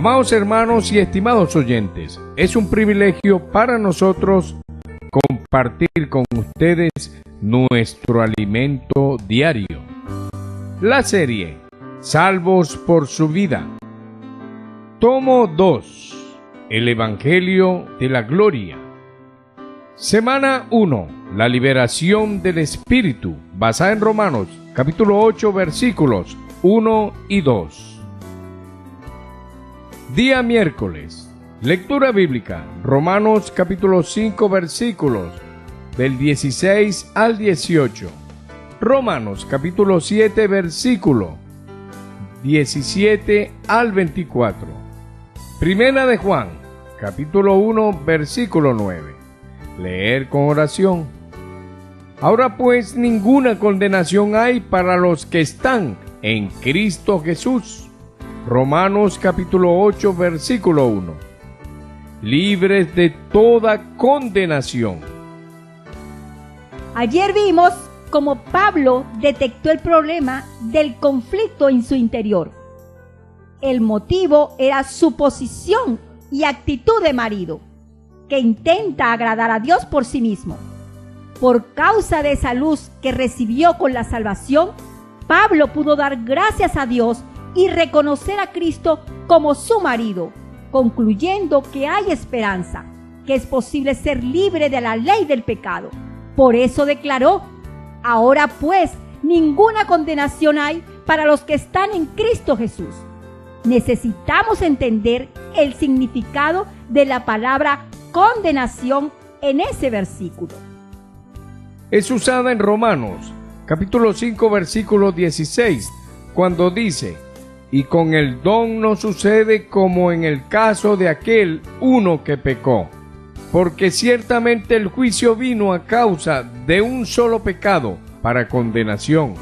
Amados hermanos y estimados oyentes, es un privilegio para nosotros compartir con ustedes nuestro alimento diario. La serie Salvos por su vida. Tomo 2. El Evangelio de la Gloria. Semana 1. La liberación del Espíritu, basada en Romanos, capítulo 8, versículos 1 y 2. Día miércoles. Lectura bíblica. Romanos capítulo 5 versículos del 16 al 18. Romanos capítulo 7 versículo 17 al 24. Primera de Juan capítulo 1 versículo 9. Leer con oración. Ahora pues ninguna condenación hay para los que están en Cristo Jesús. Romanos capítulo 8 versículo 1. Libres de toda condenación. Ayer vimos cómo Pablo detectó el problema del conflicto en su interior. El motivo era su posición y actitud de marido, que intenta agradar a Dios por sí mismo. Por causa de esa luz que recibió con la salvación, Pablo pudo dar gracias a Dios y reconocer a Cristo como su marido, concluyendo que hay esperanza, que es posible ser libre de la ley del pecado. Por eso declaró: ahora pues ninguna condenación hay para los que están en Cristo Jesús. Necesitamos entender el significado de la palabra condenación en ese versículo. Es usada en Romanos, capítulo 5, versículo 16, cuando dice: y con el don no sucede como en el caso de aquel uno que pecó, porque ciertamente el juicio vino a causa de un solo pecado para condenación.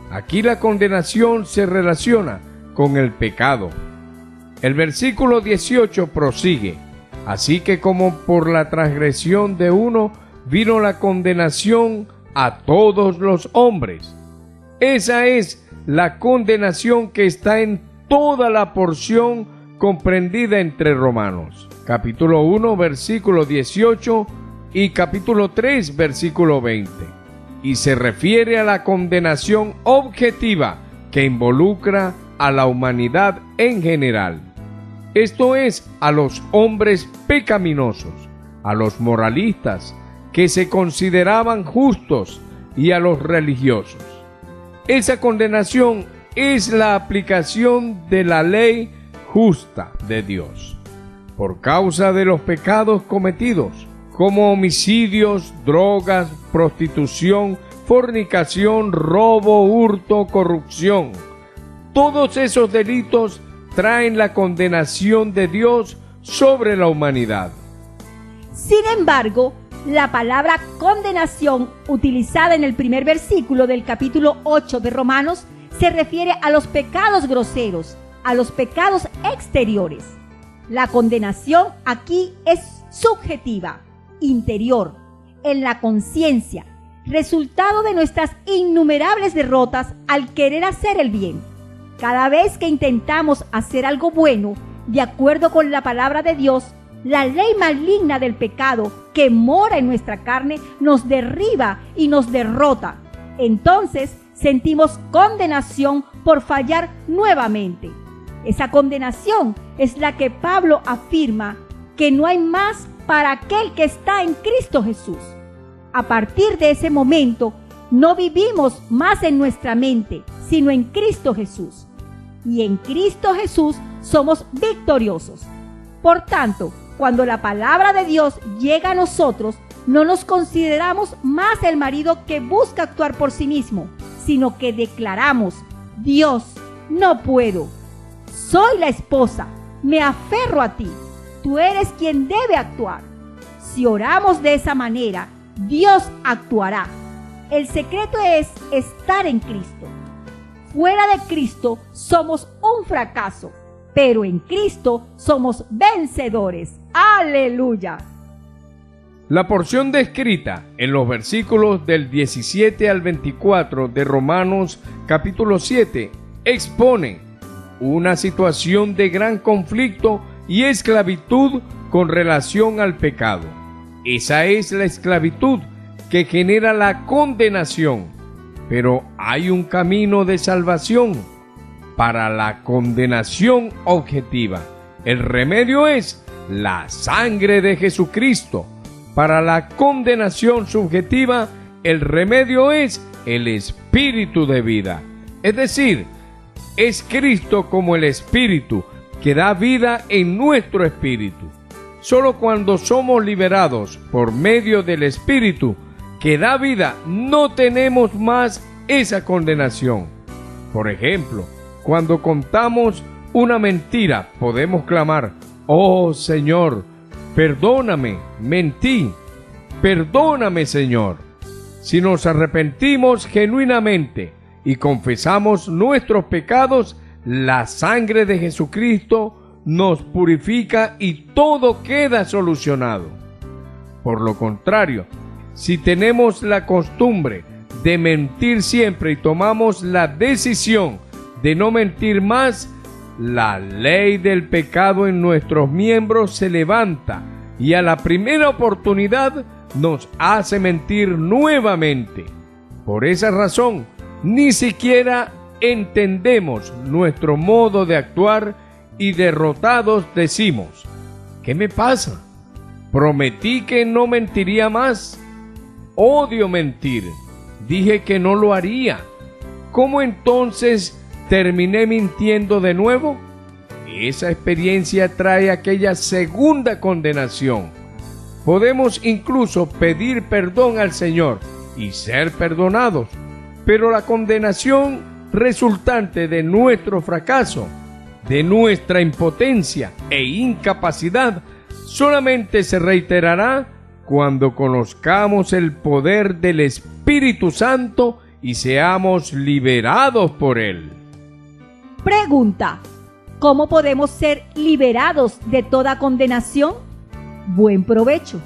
Aquí la condenación se relaciona con el pecado. El versículo 18 prosigue: así que como por la transgresión de uno vino la condenación a todos los hombres. Esa es la condenación que está en toda la porción comprendida entre Romanos, capítulo 1, versículo 18 y capítulo 3, versículo 20. Y se refiere a la condenación objetiva que involucra a la humanidad en general. Esto es, a los hombres pecaminosos, a los moralistas que se consideraban justos y a los religiosos. Esa condenación es la aplicación de la ley justa de Dios, por causa de los pecados cometidos, como homicidios, drogas, prostitución, fornicación, robo, hurto, corrupción. Todos esos delitos traen la condenación de Dios sobre la humanidad. Sin embargo, la palabra condenación utilizada en el primer versículo del capítulo 8 de Romanos se refiere a los pecados groseros, a los pecados exteriores. La condenación aquí es subjetiva, interior, en la conciencia, resultado de nuestras innumerables derrotas al querer hacer el bien. Cada vez que intentamos hacer algo bueno, de acuerdo con la palabra de Dios, la ley maligna del pecado que mora en nuestra carne nos derriba y nos derrota. Entonces sentimos condenación por fallar nuevamente. Esa condenación es la que Pablo afirma que no hay más para aquel que está en Cristo Jesús. A partir de ese momento, no vivimos más en nuestra mente, sino en Cristo Jesús. Y en Cristo Jesús somos victoriosos. Por tanto, cuando la palabra de Dios llega a nosotros, no nos consideramos más el marido que busca actuar por sí mismo, sino que declaramos: Dios, no puedo. Soy la esposa, me aferro a ti. Tú eres quien debe actuar. Si oramos de esa manera, Dios actuará. El secreto es estar en Cristo. Fuera de Cristo somos un fracaso, pero en Cristo somos vencedores. ¡Aleluya! La porción descrita en los versículos del 17 al 24 de Romanos capítulo 7 expone una situación de gran conflicto y esclavitud con relación al pecado. Esa es la esclavitud que genera la condenación. Pero hay un camino de salvación para la condenación objetiva. El remedio es la sangre de Jesucristo. Para la condenación subjetiva, el remedio es el Espíritu de vida. Es decir, es Cristo como el Espíritu que da vida en nuestro espíritu. Solo cuando somos liberados por medio del Espíritu que da vida, no tenemos más esa condenación. Por ejemplo, cuando contamos una mentira, podemos clamar: «Oh Señor, perdóname, mentí, perdóname Señor». Si nos arrepentimos genuinamente y confesamos nuestros pecados, la sangre de Jesucristo nos purifica y todo queda solucionado. Por lo contrario, si tenemos la costumbre de mentir siempre y tomamos la decisión de no mentir más, la ley del pecado en nuestros miembros se levanta y a la primera oportunidad nos hace mentir nuevamente. Por esa razón, ni siquiera entendemos nuestro modo de actuar y derrotados decimos: ¿qué me pasa? Prometí que no mentiría más. Odio mentir. Dije que no lo haría. ¿Cómo entonces terminé mintiendo de nuevo? Esa experiencia trae aquella segunda condenación. Podemos incluso pedir perdón al Señor y ser perdonados, pero la condenación resultante de nuestro fracaso, de nuestra impotencia e incapacidad, solamente se reiterará cuando conozcamos el poder del Espíritu Santo y seamos liberados por Él. Pregunta: ¿cómo podemos ser liberados de toda condenación? Buen provecho.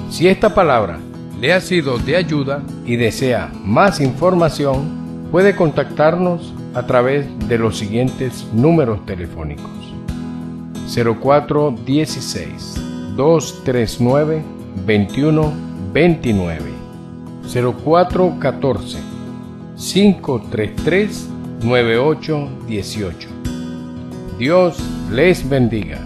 Si esta palabra le ha sido de ayuda y desea más información, puede contactarnos a través de los siguientes números telefónicos: 0416 239 2129, 0414 533 9818. Dios les bendiga.